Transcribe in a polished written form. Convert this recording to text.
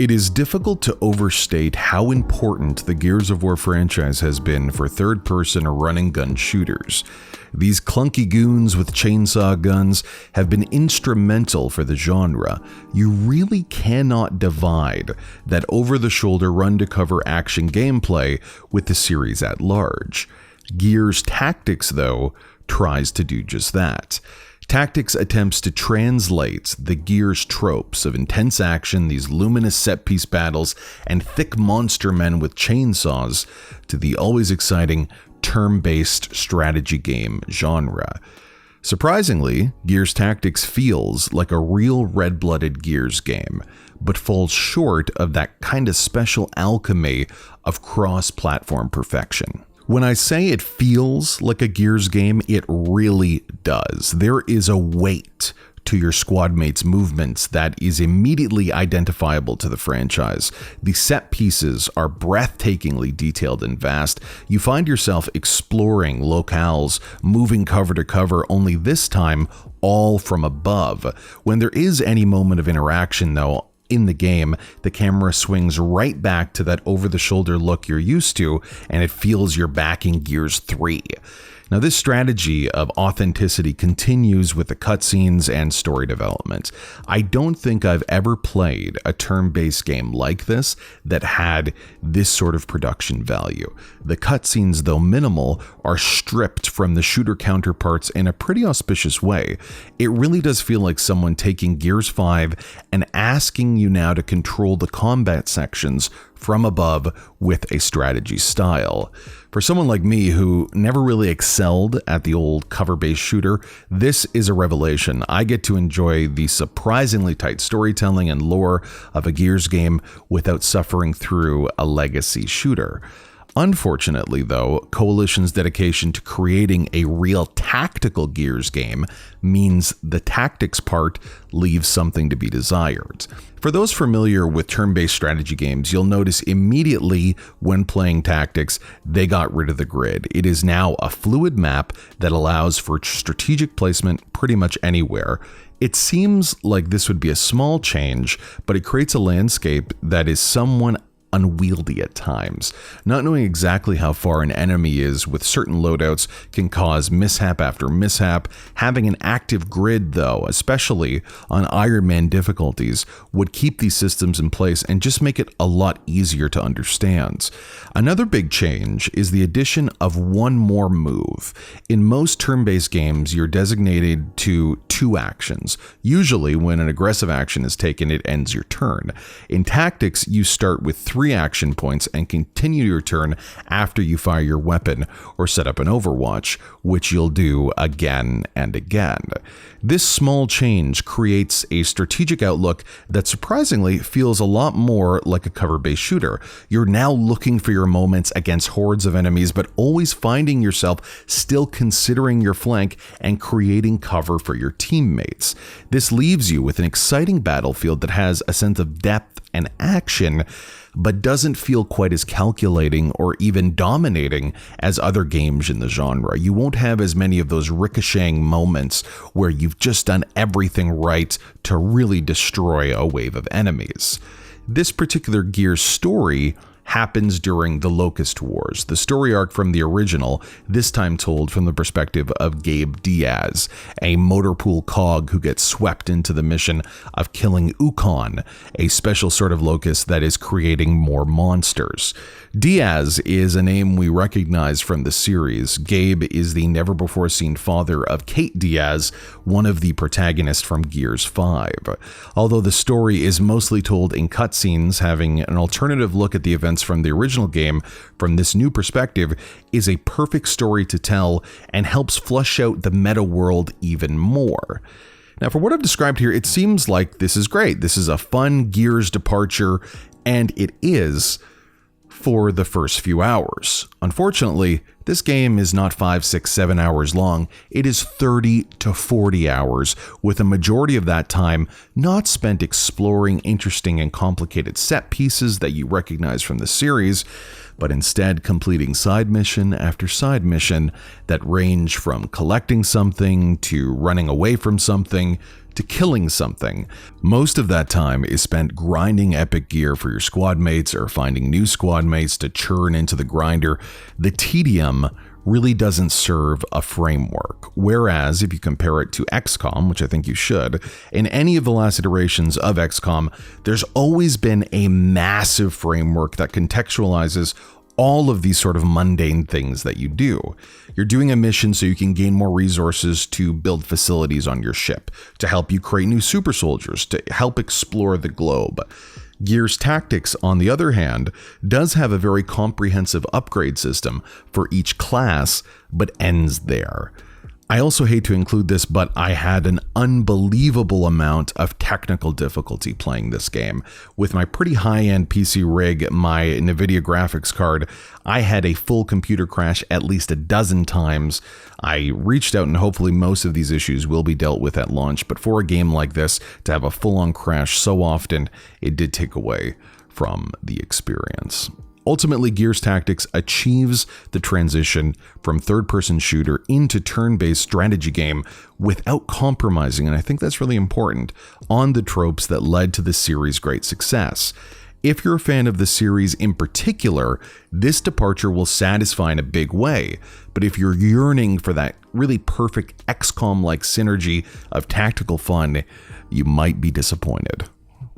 It is difficult to overstate how important the Gears of War franchise has been for third-person run-and-gun shooters. These clunky goons with chainsaw guns have been instrumental for the genre. You really cannot divide that over-the-shoulder run-to-cover action gameplay with the series at large. Gears Tactics, though, tries to do just that. Tactics attempts to translate the Gears tropes of intense action, these luminous set-piece battles, and thick monster men with chainsaws to the always exciting turn-based strategy game genre. Surprisingly, Gears Tactics feels like a real red-blooded Gears game, but falls short of that kind of special alchemy of cross-platform perfection. When I say it feels like a Gears game, it really does. There is a weight to your squad mates' movements that is immediately identifiable to the franchise. The set pieces are breathtakingly detailed and vast. You find yourself exploring locales, moving cover to cover, only this time all from above. When there is any moment of interaction, though, in the game, the camera swings right back to that over-the-shoulder look you're used to, and it feels you're back in Gears 3. Now, this strategy of authenticity continues with the cutscenes and story development. I don't think I've ever played a turn-based game like this that had this sort of production value. The cutscenes, though minimal, are stripped from the shooter counterparts in a pretty auspicious way. It really does feel like someone taking Gears 5 and asking you now to control the combat sections from above with a strategy style. For someone like me who never really excelled at the old cover-based shooter, this is a revelation. I get to enjoy the surprisingly tight storytelling and lore of a Gears game without suffering through a legacy shooter. Unfortunately, though, Coalition's dedication to creating a real tactical Gears game means the tactics part leaves something to be desired. For those familiar with turn-based strategy games, you'll notice immediately when playing Tactics, they got rid of the grid. It is now a fluid map that allows for strategic placement pretty much anywhere. It seems like this would be a small change, but it creates a landscape that is somewhat unwieldy at times. Not knowing exactly how far an enemy is with certain loadouts can cause mishap after mishap. Having an active grid, though, especially on Iron Man difficulties, would keep these systems in place and just make it a lot easier to understand. Another big change is the addition of one more move. In most turn-based games, you're designated to 2 actions. Usually, when an aggressive action is taken, it ends your turn. In Tactics, you start with 3 action points and continue your turn after you fire your weapon or set up an overwatch, which you'll do again and again. This small change creates a strategic outlook that surprisingly feels a lot more like a cover-based shooter. You're now looking for your moments against hordes of enemies, but always finding yourself still considering your flank and creating cover for your teammates. This leaves you with an exciting battlefield that has a sense of depth and action, but doesn't feel quite as calculating or even dominating as other games in the genre. You won't have as many of those ricocheting moments where you've just done everything right to really destroy a wave of enemies. This particular Gears story happens during the Locust Wars, the story arc from the original, this time told from the perspective of Gabe Diaz, a motor pool cog who gets swept into the mission of killing Ukon, a special sort of locust that is creating more monsters. Diaz is a name we recognize from the series. Gabe is the never-before-seen father of Kate Diaz, one of the protagonists from Gears 5. Although the story is mostly told in cutscenes, having an alternative look at the events from the original game from this new perspective is a perfect story to tell and helps flush out the meta world even more. Now, for what I've described here, it seems like this is great. This is a fun Gears departure, and it is for the first few hours. Unfortunately, This game is not 5, 6, 7 hours long. It is 30 to 40 hours, with a majority of that time not spent exploring interesting and complicated set pieces that you recognize from the series, but instead completing side mission after side mission that range from collecting something to running away from something to killing something. Most of that time is spent grinding epic gear for your squad mates or finding new squad mates to churn into the grinder. The tedium really doesn't serve a framework. Whereas if you compare it to XCOM, which I think you should, in any of the last iterations of XCOM, there's always been a massive framework that contextualizes all of these sort of mundane things that you do. You're doing a mission so you can gain more resources to build facilities on your ship, to help you create new super soldiers, to help explore the globe. Gears Tactics, on the other hand, does have a very comprehensive upgrade system for each class, but ends there. I also hate to include this, but I had an unbelievable amount of technical difficulty playing this game. With my pretty high-end PC rig, my NVIDIA graphics card, I had a full computer crash at least a dozen times. I reached out and hopefully most of these issues will be dealt with at launch, but for a game like this, to have a full-on crash so often, it did take away from the experience. Ultimately, Gears Tactics achieves the transition from third-person shooter into turn-based strategy game without compromising, and I think that's really important, on the tropes that led to the series' great success. If you're a fan of the series in particular, this departure will satisfy in a big way, but if you're yearning for that really perfect XCOM-like synergy of tactical fun, you might be disappointed.